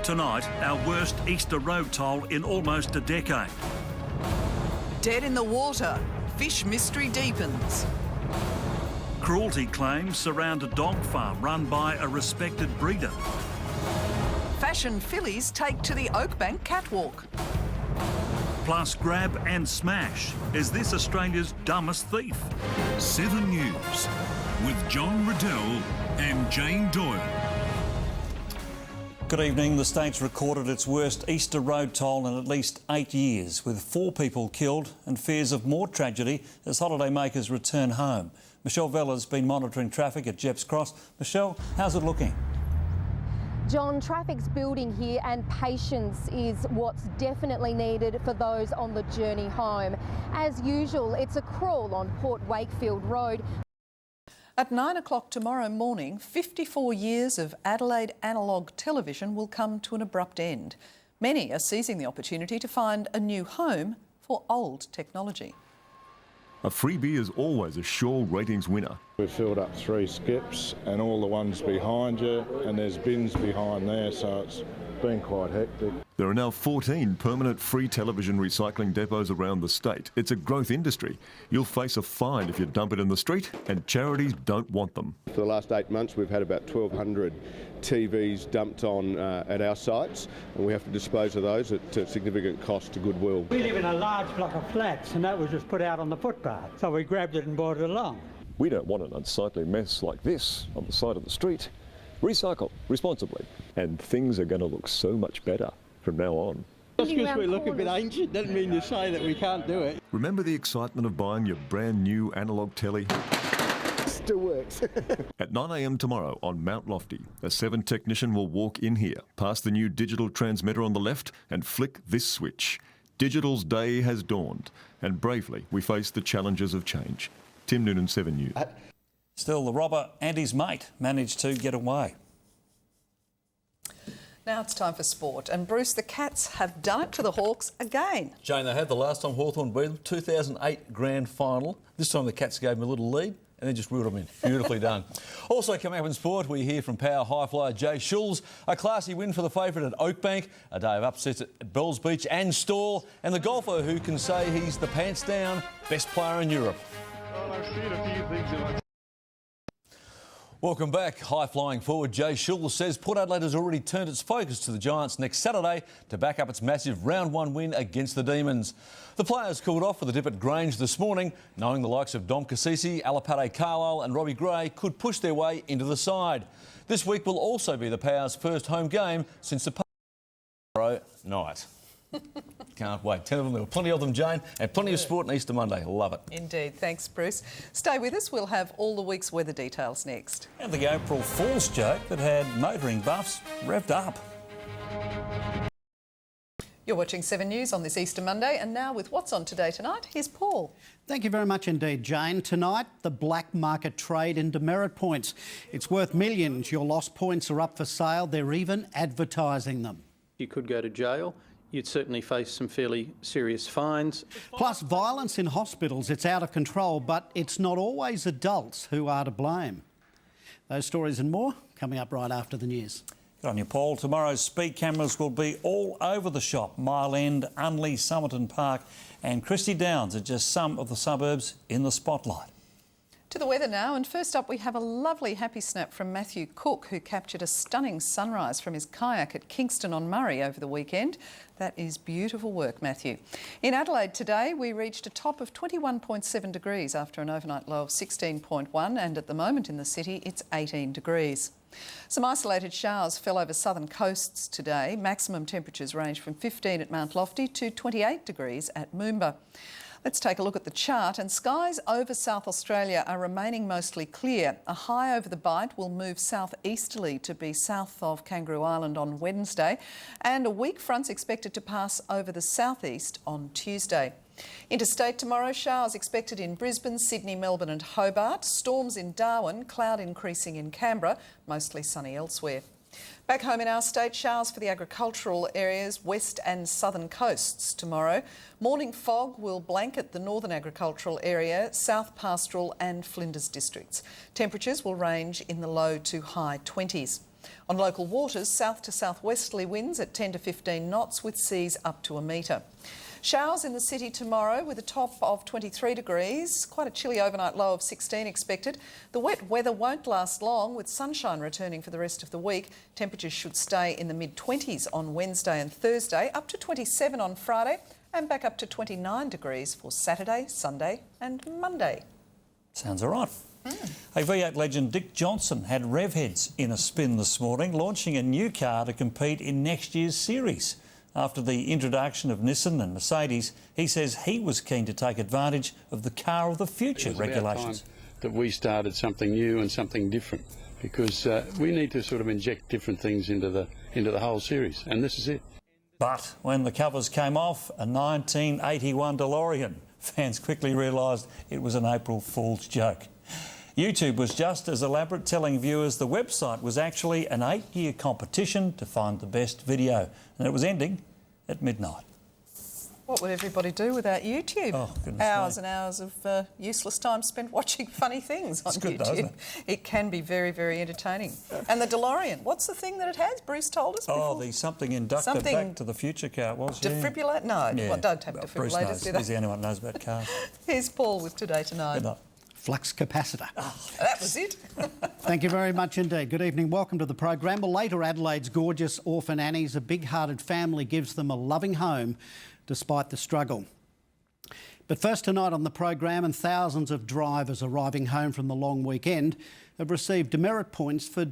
Tonight, our worst Easter road toll in almost a decade. Dead in the water. Fish mystery deepens. Cruelty claims surround a dog farm run by a respected breeder. Fashion fillies take to the Oakbank catwalk. Plus, grab and smash. Is this Australia's dumbest thief? 7 News with John Riddell and Jane Doyle. Good evening. The state's recorded its worst Easter road toll in at least 8 years, with 4 people killed and fears of more tragedy as holidaymakers return home. Michelle Vella's been monitoring traffic at Jepps Cross. Michelle, how's it looking? John, traffic's building here and patience is what's definitely needed for those on the journey home. As usual, it's a crawl on Port Wakefield Road. At 9 o'clock tomorrow morning, 54 years of Adelaide analogue television will come to an abrupt end. Many are seizing the opportunity to find a new home for old technology. A freebie is always a sure ratings winner. We've filled up 3 skips and all the ones behind you, and there's bins behind there, so it's been quite hectic. There are now 14 permanent free television recycling depots around the state. It's a growth industry. You'll face a fine if you dump it in the street, and charities don't want them. For the last 8 months, we've had about 1,200 TVs dumped on at our sites, and we have to dispose of those at significant cost to Goodwill. We live in a large block of flats, and that was just put out on the footpath, so we grabbed it and brought it along. We don't want an unsightly mess like this on the side of the street. Recycle responsibly, and things are going to look so much better from now on. Just because we look a bit ancient doesn't mean to say that we can't do it. Remember the excitement of buying your brand new analogue telly? Still works. At 9 a.m. tomorrow on Mount Lofty, a Seven technician will walk in here, past the new digital transmitter on the left, and flick this switch. Digital's day has dawned, and bravely we face the challenges of change. Tim Noonan, 7 News. Still, the robber and his mate managed to get away. Now it's time for sport, and Bruce, the Cats have done it to the Hawks again. Jane, they had the last time Hawthorn beat them, 2008 grand final. This time the Cats gave them a little lead and then just reeled them in. Beautifully done. Also coming up in sport, we hear from power high flyer Jay Schulz, a classy win for the favourite at Oakbank, a day of upsets at Bells Beach and Stawell, and the golfer who can say he's the pants down best player in Europe. Well, I've seen a few things in my... Welcome back. High-flying forward Jay Schulz says Port Adelaide has already turned its focus to the Giants next Saturday to back up its massive round 1 win against the Demons. The players cooled off with a dip at Grange this morning, knowing the likes of Dom Cassisi, Alapate Carlisle and Robbie Gray could push their way into the side. This week will also be the Powers' first home game since the tomorrow night. Can't wait. 10 of them. There were plenty of them, Jane, and plenty of sport on Easter Monday. Love it. Indeed. Thanks, Bruce. Stay with us. We'll have all the week's weather details next. And the April Fool's joke that had motoring buffs revved up. You're watching 7 News on this Easter Monday, and now with what's on Today Tonight, here's Paul. Thank you very much indeed, Jane. Tonight, the black market trade in demerit points. It's worth millions. Your lost points are up for sale. They're even advertising them. You could go to jail. You'd certainly face some fairly serious fines. Plus, violence in hospitals. It's out of control, but it's not always adults who are to blame. Those stories and more coming up right after the news. Good on you, Paul. Tomorrow's speed cameras will be all over the shop. Mile End, Unley, Somerton Park and Christie Downs are just some of the suburbs in the spotlight. To the weather now, and first up we have a lovely happy snap from Matthew Cook, who captured a stunning sunrise from his kayak at Kingston on Murray over the weekend. That is beautiful work, Matthew. In Adelaide today we reached a top of 21.7 degrees after an overnight low of 16.1, and at the moment in the city it's 18 degrees. Some isolated showers fell over southern coasts today. Maximum temperatures range from 15 at Mount Lofty to 28 degrees at Moomba. Let's take a look at the chart, and skies over South Australia are remaining mostly clear. A high over the Bight will move southeasterly to be south of Kangaroo Island on Wednesday, and a weak front's expected to pass over the southeast on Tuesday. Interstate tomorrow, showers expected in Brisbane, Sydney, Melbourne and Hobart, storms in Darwin, cloud increasing in Canberra, mostly sunny elsewhere. Back home in our state, showers for the agricultural areas, west and southern coasts tomorrow. Morning fog will blanket the northern agricultural area, south pastoral and Flinders districts. Temperatures will range in the low to high 20s. On local waters, south to southwesterly winds at 10 to 15 knots with seas up to a metre. Showers in the city tomorrow with a top of 23 degrees. Quite a chilly overnight low of 16 expected. The wet weather won't last long, with sunshine returning for the rest of the week. Temperatures should stay in the mid-20s on Wednesday and Thursday, up to 27 on Friday and back up to 29 degrees for Saturday, Sunday and Monday. Sounds all right. Hey, V8 legend Dick Johnson had rev heads in a spin this morning, launching a new car to compete in next year's series. After the introduction of Nissan and Mercedes, he says he was keen to take advantage of the car of the future regulations. That we started something new and something different, because we need to sort of inject different things into the whole series, and this is it. But when the covers came off, a 1981 DeLorean, fans quickly realised it was an April Fool's joke. YouTube was just as elaborate, telling viewers the website was actually an 8-year competition to find the best video, and it was ending at midnight. What would everybody do without YouTube? Oh, goodness hours me. and hours of useless time spent watching funny things on It's good, YouTube. though, isn't It can be very, very entertaining. And the DeLorean, what's the thing that it has? Bruce told us before. Oh, the something inducted back to the future car it was. Defibrillator? No, Yeah. well, don't have Well, defibrillators, Bruce knows. do they? He's the only one who knows about cars. Here's Paul with Today Tonight. Good night. Flux capacitor. That was it. Thank you very much indeed. Good evening. Welcome to the program. Well, later, Adelaide's gorgeous orphan Annies, a big-hearted family, gives them a loving home despite the struggle. But first tonight on the program, and thousands of drivers arriving home from the long weekend have received demerit points for